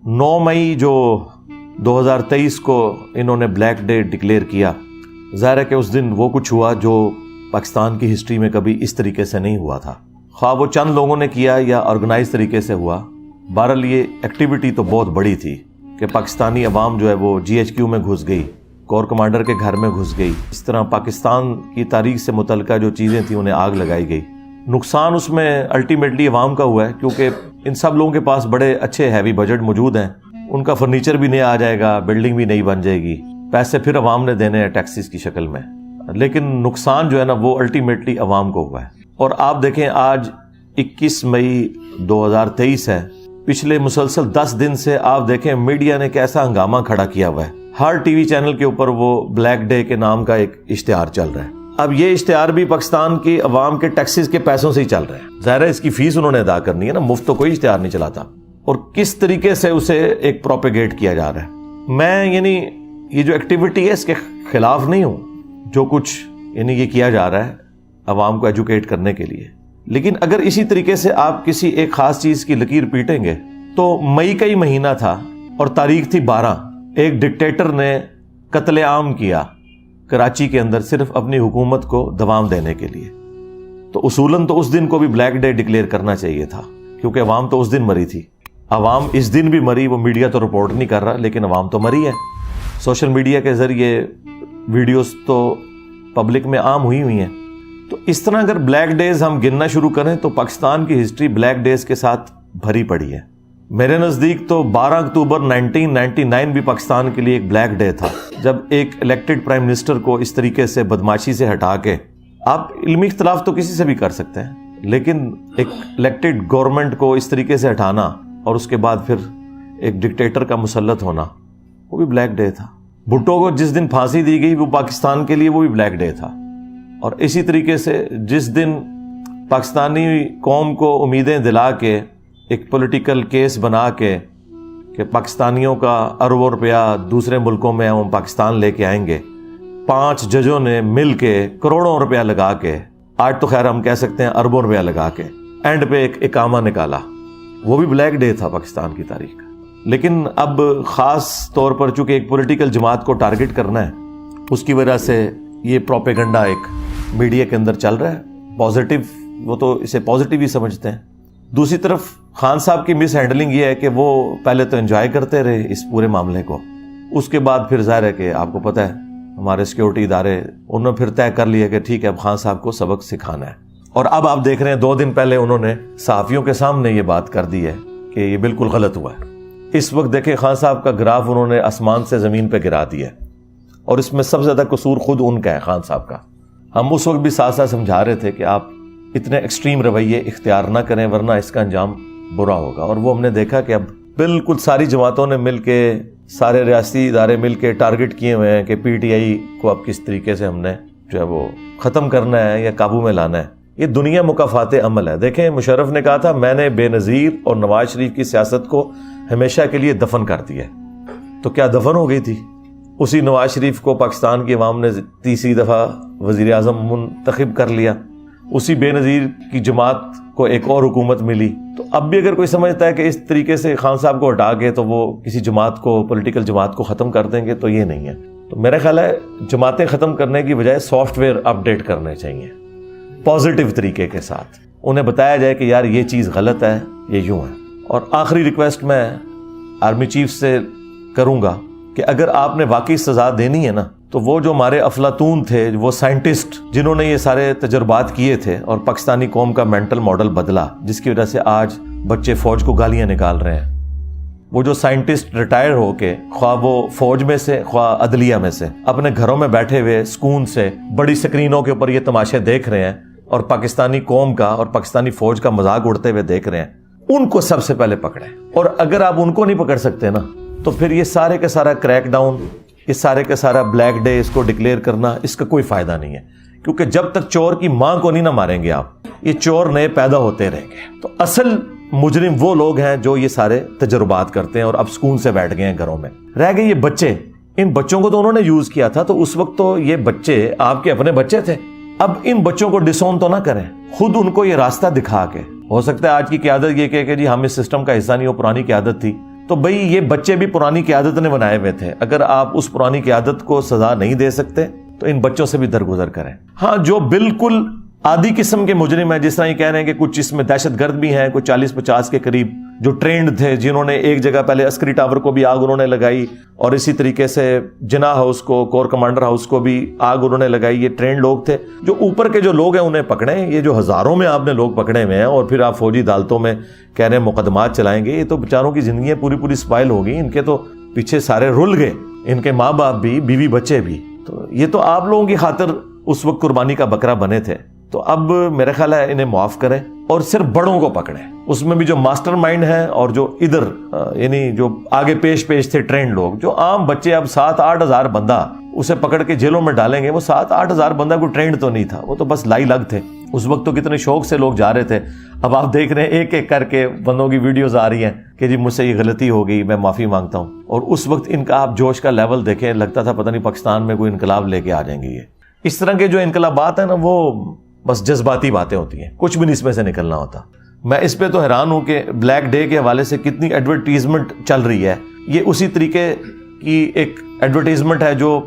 9 मई जो 2023 को इन्होंने ब्लैक डे डिक्लेयर किया, ज़ाहिर है कि उस दिन वो कुछ हुआ जो पाकिस्तान की हिस्ट्री में कभी इस तरीके से नहीं हुआ था। ख्वाह वो चंद लोगों ने किया या ऑर्गेनाइज तरीके से हुआ, बहरहाल ये एक्टिविटी तो बहुत बड़ी थी कि पाकिस्तानी अवाम जो है वो GHQ में घुस गई, कोर कमांडर के घर में घुस गई। इस तरह पाकिस्तान की तारीख से मुतल्लिका जो चीज़ें थी उन्हें आग लगाई गई। नुकसान उसमें अल्टीमेटली अवाम का हुआ है, क्योंकि इन सब लोगों के पास बड़े अच्छे हैवी बजट मौजूद हैं, उनका फर्नीचर भी नया आ जाएगा, बिल्डिंग भी नई बन जाएगी, पैसे फिर अवाम ने देने हैं टैक्सेस की शक्ल में, लेकिन नुकसान जो है ना वो अल्टीमेटली अवाम को हुआ है। और आप देखें आज 21 मई 2023 है, पिछले मुसलसल 10 दिन से आप देखें मीडिया ने कैसा हंगामा खड़ा किया हुआ है। हर टीवी चैनल के ऊपर वो ब्लैक डे के नाम का एक इश्तिहार चल रहा है। अब ये इश्तिहार भी पाकिस्तान की अवाम के टैक्सेस के पैसों से ही चल रहा है। ज़ाहिर है इसकी फीस उन्होंने अदा करनी है ना, मुफ्त तो कोई इश्तिहार नहीं चलाता। और किस तरीके से उसे एक प्रोपेगेट किया जा रहा है। मैं यानी ये जो एक्टिविटी है इसके खिलाफ नहीं हूँ, जो कुछ यानी ये किया जा रहा है अवाम को एजुकेट करने के लिए, लेकिन अगर इसी तरीके से आप किसी एक खास चीज की लकीर पीटेंगे तो मई का ही महीना था और तारीख थी 12, एक डिक्टेटर ने कत्लेआम किया कराची के अंदर सिर्फ अपनी हुकूमत को दवाम देने के लिए। तो उसूलन तो उस दिन को भी ब्लैक डे डिक्लेयर करना चाहिए था, क्योंकि अवाम तो उस दिन मरी थी। अवाम इस दिन भी मरी, वो मीडिया तो रिपोर्ट नहीं कर रहा, लेकिन अवाम तो मरी है। सोशल मीडिया के जरिए वीडियोस तो पब्लिक में आम हुई हैं। तो इस तरह अगर ब्लैक डेज हम गिनना शुरू करें तो पाकिस्तान की हिस्ट्री ब्लैक डेज के साथ भरी पड़ी है। मेरे नज़दीक तो 12 अक्टूबर 1999 भी पाकिस्तान के लिए एक ब्लैक डे था, जब एक इलेक्टेड प्राइम मिनिस्टर को इस तरीके से बदमाशी से हटा के, आप इल्मी इख्तलाफ तो किसी से भी कर सकते हैं, लेकिन एक इलेक्टेड गवर्नमेंट को इस तरीके से हटाना और उसके बाद फिर एक डिक्टेटर का मुसल्लत होना, वो भी ब्लैक डे था। भुट्टो को जिस दिन फांसी दी गई वो पाकिस्तान के लिए वो भी ब्लैक डे था। और इसी तरीके से जिस दिन पाकिस्तानी कौम को उम्मीदें दिला के एक पॉलिटिकल केस बना के कि पाकिस्तानियों का अरबों रुपया दूसरे मुल्कों में हम पाकिस्तान लेके आएंगे, 5 जजों ने मिल के करोड़ों रुपया लगा के, आज तो खैर हम कह सकते हैं अरबों रुपया लगा के एंड पे एक इकामा निकाला, वो भी ब्लैक डे था पाकिस्तान की तारीख का। लेकिन अब खास तौर पर चूंकि एक पॉलिटिकल जमात को टारगेट करना है, उसकी वजह से ये प्रोपेगेंडा एक मीडिया के अंदर चल रहा है। पॉजिटिव, वो तो इसे पॉजिटिव ही समझते हैं। दूसरी तरफ खान साहब की मिस हैंडलिंग ये है कि वो पहले तो एंजॉय करते रहे इस पूरे मामले को, उसके बाद फिर जाहिर है कि आपको पता है हमारे सिक्योरिटी इदारे उन्होंने फिर तय कर लिया कि ठीक है अब खान साहब को सबक सिखाना है। और अब आप देख रहे हैं 2 दिन पहले उन्होंने सहाफियों के सामने ये बात कर दी है कि ये बिल्कुल गलत हुआ है। इस वक्त देखें खान साहब का ग्राफ उन्होंने आसमान से जमीन पर गिरा दिया और इसमें सबसे ज्यादा कसूर खुद उनका है, खान साहब का। हम उस वक्त भी साथ साथ समझा रहे थे कि आप इतने एक्सट्रीम रवैये इख्तियार ना करें वरना इसका अंजाम बुरा होगा। और वो हमने देखा कि अब बिल्कुल सारी जमातों ने मिलके, सारे रियासती इदारे मिलके टारगेट किए हुए हैं कि PTI को अब किस तरीके से हमने जो है वो ख़त्म करना है या काबू में लाना है। ये दुनिया मुकाफाते अमल है। देखें मुशर्रफ ने कहा था मैंने बेनज़ीर और नवाज शरीफ की सियासत को हमेशा के लिए दफन कर दिया, तो क्या दफन हो गई थी? उसी नवाज शरीफ को पाकिस्तान की अवाम ने तीसरी दफ़ा वज़ीर आज़म मुंतखब कर लिया, उसी बेनज़ीर की जमात को एक और हुकूमत मिली। तो अब भी अगर कोई समझता है कि इस तरीके से खान साहब को हटा के तो वो किसी जमात को, पॉलिटिकल जमात को ख़त्म कर देंगे, तो ये नहीं है। तो मेरा ख्याल है जमातें ख़त्म करने की बजाय सॉफ्टवेयर अपडेट करने चाहिए पॉजिटिव तरीके के साथ, उन्हें बताया जाए कि यार ये चीज़ गलत है, ये यूँ है। और आखिरी रिक्वेस्ट मैं आर्मी चीफ से करूँगा कि अगर आपने वाकई सज़ा देनी है ना, तो वो जो हमारे अफलातून थे, वो साइंटिस्ट जिन्होंने ये सारे तजुर्बात किए थे और पाकिस्तानी कौम का मेंटल मॉडल बदला, जिसकी वजह से आज बच्चे फौज को गालियां निकाल रहे हैं, वो जो साइंटिस्ट रिटायर होके ख्वाह वो फौज में से ख्वाह अदलिया में से अपने घरों में बैठे हुए सुकून से बड़ी स्क्रीनों के ऊपर ये तमाशे देख रहे हैं और पाकिस्तानी कौम का और पाकिस्तानी फौज का मजाक उड़ते हुए देख रहे हैं, उनको सबसे पहले पकड़े। और अगर आप उनको नहीं पकड़ सकते ना, तो फिर ये सारे का सारा क्रैकडाउन, ये सारे का सारा ब्लैक डे इसको डिक्लेयर करना, इसका कोई फायदा नहीं है। क्योंकि जब तक चोर की मां को नहीं ना मारेंगे आप, ये चोर नए पैदा होते रहेंगे। तो असल मुजरिम वो लोग हैं जो ये सारे तजुर्बात करते हैं और अब सुकून से बैठ गए हैं घरों में। रह गए ये बच्चे, इन बच्चों को तो उन्होंने यूज किया था, तो उस वक्त तो ये बच्चे आपके अपने बच्चे थे। अब इन बच्चों को डिसोन तो ना करें, खुद उनको ये रास्ता दिखा के। हो सकता है आज की क़यादत ये कहे कि जी हम इस सिस्टम का हिस्सा नहीं हो, पुरानी क़यादत थी, تو بھئی یہ بچے بھی پرانی قیادت نے بنائے ہوئے تھے. اگر آپ اس پرانی قیادت کو سزا نہیں دے سکتے تو ان بچوں سے بھی درگزر کریں. ہاں جو بالکل آدھی قسم کے مجرم ہیں، جس طرح یہ کہہ رہے ہیں کہ کچھ اس میں دہشت گرد بھی ہیں، کچھ 40-50 کے قریب جو ٹرینڈ تھے، جنہوں نے ایک جگہ پہلے عسکری ٹاور کو بھی آگ انہوں نے لگائی، اور اسی طریقے سے جناح ہاؤس کو، کور کمانڈر ہاؤس کو بھی آگ انہوں نے لگائی. یہ ٹرینڈ لوگ تھے. جو اوپر کے جو لوگ ہیں انہیں پکڑیں. یہ جو ہزاروں میں آپ نے لوگ پکڑے ہوئے ہیں اور پھر آپ فوجی عدالتوں میں کہہ رہے ہیں مقدمات چلائیں گے، یہ تو بیچاروں کی زندگیاں پوری اسپائل ہو گئی. ان کے تو پیچھے سارے رل گئے، ان کے ماں باپ بھی، بیوی بچے بھی. تو یہ تو آپ لوگوں کی خاطر اس وقت قربانی کا بکرا بنے تھے. تو اب میرا خیال ہے انہیں معاف کریں اور صرف بڑوں کو پکڑیں. اس میں بھی جو ماسٹر مائنڈ ہیں اور جو ادھر یعنی جو آگے پیش تھے ٹرینڈ لوگ. جو عام بچے اب 7-8 ہزار بندہ اسے پکڑ کے جیلوں میں ڈالیں گے. وہ 7-8 ہزار بندہ کوئی ٹرینڈ تو نہیں تھا، وہ تو بس لائی لگ تھے. اس وقت تو کتنے شوق سے لوگ جا رہے تھے. اب آپ دیکھ رہے ہیں ایک ایک کر کے بندوں کی ویڈیوز آ رہی ہیں کہ جی مجھ سے یہ غلطی ہو گئی، میں معافی مانگتا ہوں. اور اس وقت ان کا آپ جوش کا لیول دیکھیں، لگتا تھا پتہ نہیں پاکستان میں کوئی انقلاب لے کے آ جائیں گے. یہ اس طرح کے جو انقلابات ہیں نا، وہ بس جذباتی باتیں ہوتی ہیں، کچھ بھی نہیں اس میں سے نکلنا ہوتا. میں اس پہ تو حیران ہوں کہ بلیک ڈے کے حوالے سے کتنی ایڈورٹیزمنٹ چل رہی ہے. یہ اسی طریقے کی ایک ایڈورٹیزمنٹ ہے جو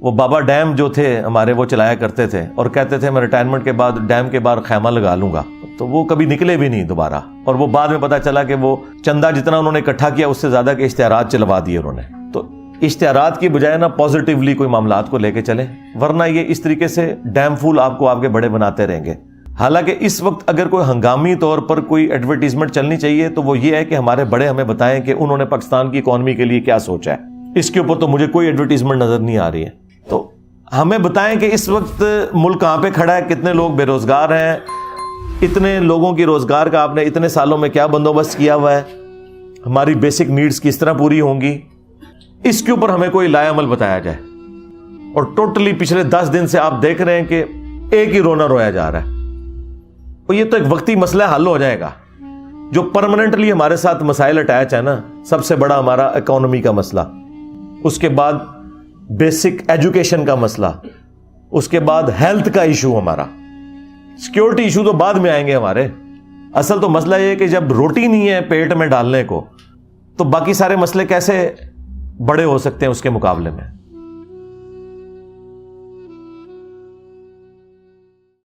وہ بابا ڈیم جو تھے ہمارے، وہ چلایا کرتے تھے اور کہتے تھے میں ریٹائرمنٹ کے بعد ڈیم کے باہر خیمہ لگا لوں گا. تو وہ کبھی نکلے بھی نہیں دوبارہ، اور وہ بعد میں پتا چلا کہ وہ چندہ جتنا انہوں نے اکٹھا کیا اس سے زیادہ کے اشتہارات چلوا دیے انہوں نے. تو اشتہارات کی بجائے نا پازیٹیولی کوئی معاملات کو لے کے چلیں، ورنہ یہ اس طریقے سے ڈیم فول آپ کو آپ کے بڑے بناتے رہیں گے. حالانکہ اس وقت اگر کوئی ہنگامی طور پر کوئی ایڈورٹیزمنٹ چلنی چاہیے تو وہ یہ ہے کہ ہمارے بڑے ہمیں بتائیں کہ انہوں نے پاکستان کی اکانومی کے لیے کیا سوچا ہے. اس کے اوپر تو مجھے کوئی ایڈورٹیزمنٹ نظر نہیں آ رہی ہے. تو ہمیں بتائیں کہ اس وقت ملک کہاں پہ کھڑا ہے، کتنے لوگ بے روزگار ہیں، اتنے لوگوں کی روزگار کا آپ نے اتنے سالوں میں کیا بندوبست کیا ہوا ہے، ہماری بیسک نیڈز کس طرح پوری ہوں گی. اس کے اوپر ہمیں کوئی لائے عمل بتایا جائے. اور ٹوٹلی پچھلے 10 دن سے آپ دیکھ رہے ہیں کہ ایک ہی رونا رویا جا رہا ہے. اور یہ تو ایک وقتی مسئلہ حل ہو جائے گا. جو پرماننٹلی ہمارے ساتھ مسائل اٹیچ ہے نا، سب سے بڑا ہمارا اکانومی کا مسئلہ، اس کے بعد بیسک ایجوکیشن کا مسئلہ، اس کے بعد ہیلتھ کا ایشو، ہمارا سیکیورٹی ایشو تو بعد میں آئیں گے ہمارے. اصل تو مسئلہ یہ ہے کہ جب روٹی نہیں ہے پیٹ میں ڈالنے کو تو باقی سارے مسئلے کیسے بڑے ہو سکتے ہیں اس کے مقابلے میں.